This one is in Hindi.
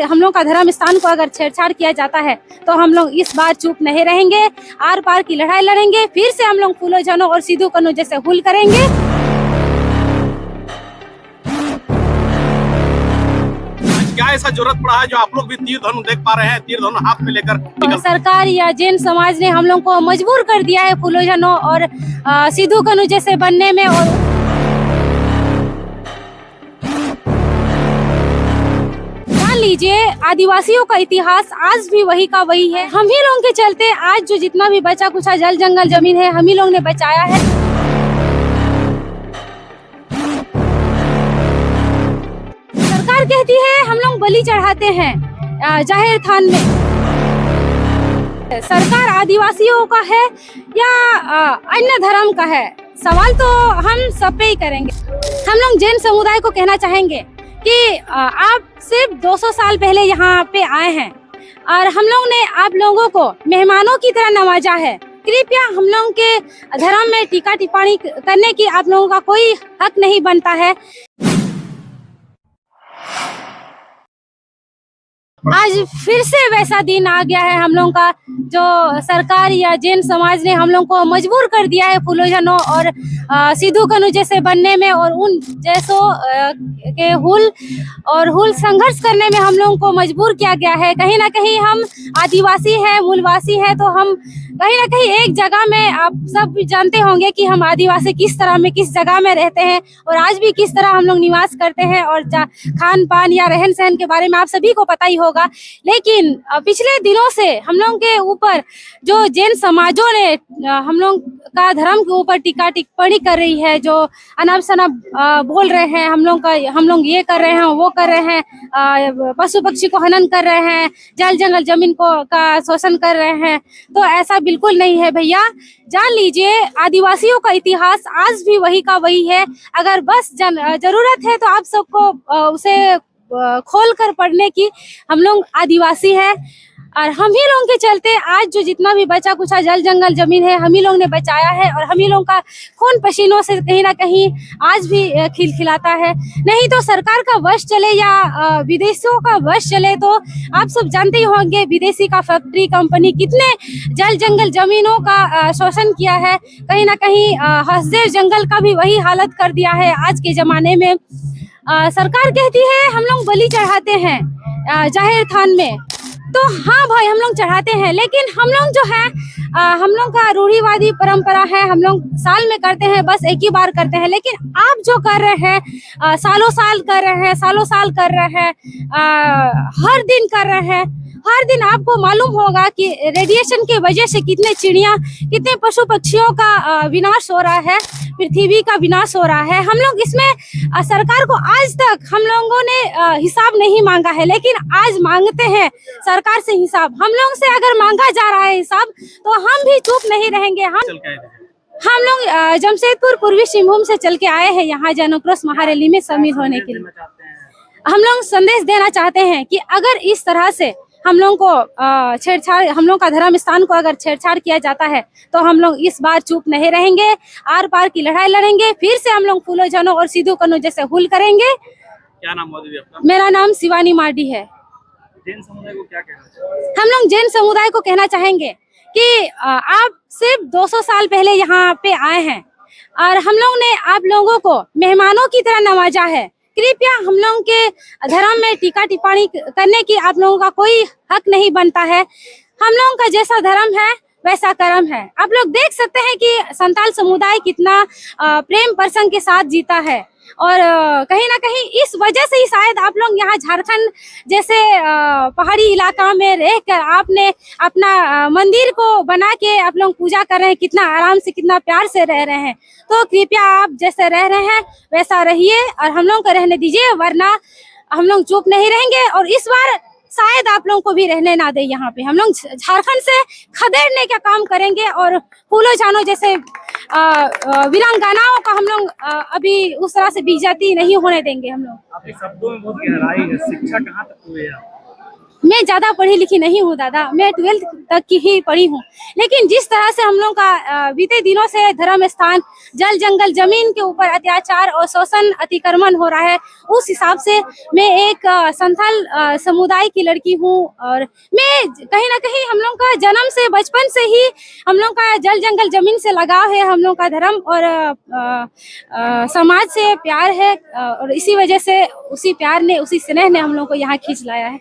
हम लोग का धर्म स्थान को अगर छेड़छाड़ किया जाता है तो हम लोग इस बार चुप नहीं रहेंगे। आर पार की लड़ाई लड़ेंगे, फिर से हम लोग फूलो जनों और सिद्धू कन्नू जैसे हुल करेंगे। क्या ऐसा जरूरत पड़ा है जो आप लोग भी तीर धनुष देख पा रहे हैं, तीर धनुष हाथ में लेकर सरकार या जैन समाज ने हम लोग को मजबूर कर दिया है फूलो जनों और सिद्धू कन्नू जैसे बनने में। और मान लीजिए आदिवासियों का इतिहास आज भी वही का वही है। हम ही लोगों के चलते आज जो जितना भी बचा कुचा जल जंगल जमीन है हम ही लोग ने बचाया है। सरकार कहती है हम लोग बलि चढ़ाते हैं जाहिर थान में। सरकार आदिवासियों का है या अन्य धर्म का है, सवाल तो हम सब पे ही करेंगे। हम लोग जैन समुदाय को कहना चाहेंगे कि आप सिर्फ 200 साल पहले यहाँ पे आए हैं और हम लोग ने आप लोगों को मेहमानों की तरह नवाजा है। कृपया हम लोगों के धर्म में टीका टिप्पणी करने की आप लोगों का कोई हक नहीं बनता है। आज फिर से वैसा दिन आ गया है हम लोगों का, जो सरकार या जैन समाज ने हम लोग को मजबूर कर दिया है फूलो जनों और सिद्धू कन्नू जैसे बनने में और उन जैसों के हुल संघर्ष करने में हम लोगों को मजबूर किया गया है। कहीं ना कहीं हम आदिवासी हैं, मूलवासी हैं, तो हम कहीं ना कहीं एक जगह में, आप सब जानते होंगे कि हम आदिवासी किस तरह में किस जगह में रहते हैं और आज भी किस तरह हम लोग निवास करते हैं और खान पान या रहन सहन के बारे में आप सभी को पता ही होगा। लेकिन पिछले दिनों से हम लोग के ऊपर जो जैन समाजों ने हम लोग का धर्म के ऊपर टीका टिप्पणी कर रही है, जो अनाप शनाप बोल रहे हैं, हम लोग ये कर रहे हैं, वो कर रहे हैं, पशु पक्षी को हनन कर रहे हैं, जल जंगल जमीन का शोषण कर रहे हैं, तो ऐसा बिल्कुल नहीं है भैया। जान लीजिए आदिवासियों का इतिहास आज भी वही का वही है। अगर बस जरूरत है तो आप सबको उसे खोल कर पढ़ने की। हम लोग आदिवासी हैं और हम ही लोगों के चलते आज जो जितना भी बचा कुचा जल जंगल जमीन है हम ही लोग ने बचाया है और हम ही लोगों का खून पसीनों से कहीं ना कहीं आज भी खिलखिलाता है। नहीं तो सरकार का वश चले या विदेशियों का वश चले तो आप सब जानते ही होंगे विदेशी का फैक्ट्री कंपनी कितने जल जंगल जमीनों का शोषण किया है। कहीं ना कहीं हसदेव जंगल का भी वही हालत कर दिया है आज के जमाने में। सरकार कहती है हम लोग बलि चढ़ाते हैं जाहिर थान में, तो हाँ भाई हम लोग चढ़ाते हैं, लेकिन हम लोग जो है हम लोग का रूढ़िवादी परंपरा है, हम लोग साल में करते हैं, बस एक ही बार करते हैं। लेकिन आप जो कर रहे हैं सालों साल कर रहे हैं, सालों साल कर रहे हैं, हर दिन कर रहे हैं, हर दिन आपको मालूम होगा कि रेडिएशन के वजह से कितने चिड़िया कितने पशु पक्षियों का विनाश हो रहा है, पृथ्वी का विनाश हो रहा है। हम लोग इसमें सरकार को आज तक हम लोगों ने हिसाब नहीं मांगा है, लेकिन आज मांगते हैं सरकार से हिसाब। हम लोग से अगर मांगा जा रहा है हिसाब तो हम भी चुप नहीं रहेंगे। हम लोग जमशेदपुर पूर्वी सिंहभूम से चल के आए हैं यहाँ जनक्रोश महारैली में शामिल होने के लिए। हम लोग संदेश देना चाहते हैं कि अगर इस तरह से हम लोग को छेड़छाड़, हम लोग का धर्म स्थान को अगर छेड़छाड़ किया जाता है तो हम लोग इस बार चुप नहीं रहेंगे। आर पार की लड़ाई लड़ेंगे, फिर से हम लोग फूलो जनों और सिद्धू कन्नू जैसे हुल करेंगे। क्या नाम है आपका? मेरा नाम शिवानी मार्डी है। जैन समुदाय को क्या कहना चाहिए? हम लोग जैन समुदाय को कहना चाहेंगे कि आप सिर्फ 200 साल पहले यहाँ पे आए हैं और हम लोग ने आप लोगों को मेहमानों की तरह नवाजा है। कृपया हम लोगों के धर्म में टीका टिप्पणी करने की आप लोगों का कोई हक नहीं बनता है। हम लोगों का जैसा धर्म है वैसा कर्म है। आप लोग देख सकते हैं कि संताल समुदाय कितना प्रेम प्रसंग के साथ जीता है और कहीं ना कहीं इस वजह से ही शायद आप लोग यहाँ झारखंड जैसे पहाड़ी इलाका में रहकर आपने अपना मंदिर को बना के आप लोग पूजा कर रहे हैं, कितना आराम से कितना प्यार से रह रहे हैं। तो कृपया आप जैसे रह रहे हैं वैसा रहिए और हम लोग को रहने दीजिए, वरना हम लोग चुप नहीं रहेंगे और इस बार शायद आप लोगों को भी रहने ना दे। यहाँ पे हम लोग झारखंड से खदेड़ने का काम करेंगे और फूलो जानो जैसे वीरांगनाओं का हम लोग अभी उस तरह से बेइज्जती नहीं होने देंगे। हम लोग आपके शब्दों में बहुत गहराई है, शिक्षा कहाँ तक हुई है? मैं ज्यादा पढ़ी लिखी नहीं हूँ दादा, मैं 12th तक की ही पढ़ी हूँ। लेकिन जिस तरह से हम लोग का बीते दिनों से धर्म स्थान, जल जंगल जमीन के ऊपर अत्याचार और शोषण अतिक्रमण हो रहा है, उस हिसाब से मैं एक संथाल समुदाय की लड़की हूँ। और मैं कहीं ना कहीं हम लोग का जन्म से, बचपन से ही हम लोग का जल जंगल जमीन से लगाव है, हम लोग का धर्म और समाज से प्यार है। और इसी वजह से उसी प्यार ने, उसी स्नेह ने हम लोग को यहाँ खींच लाया है।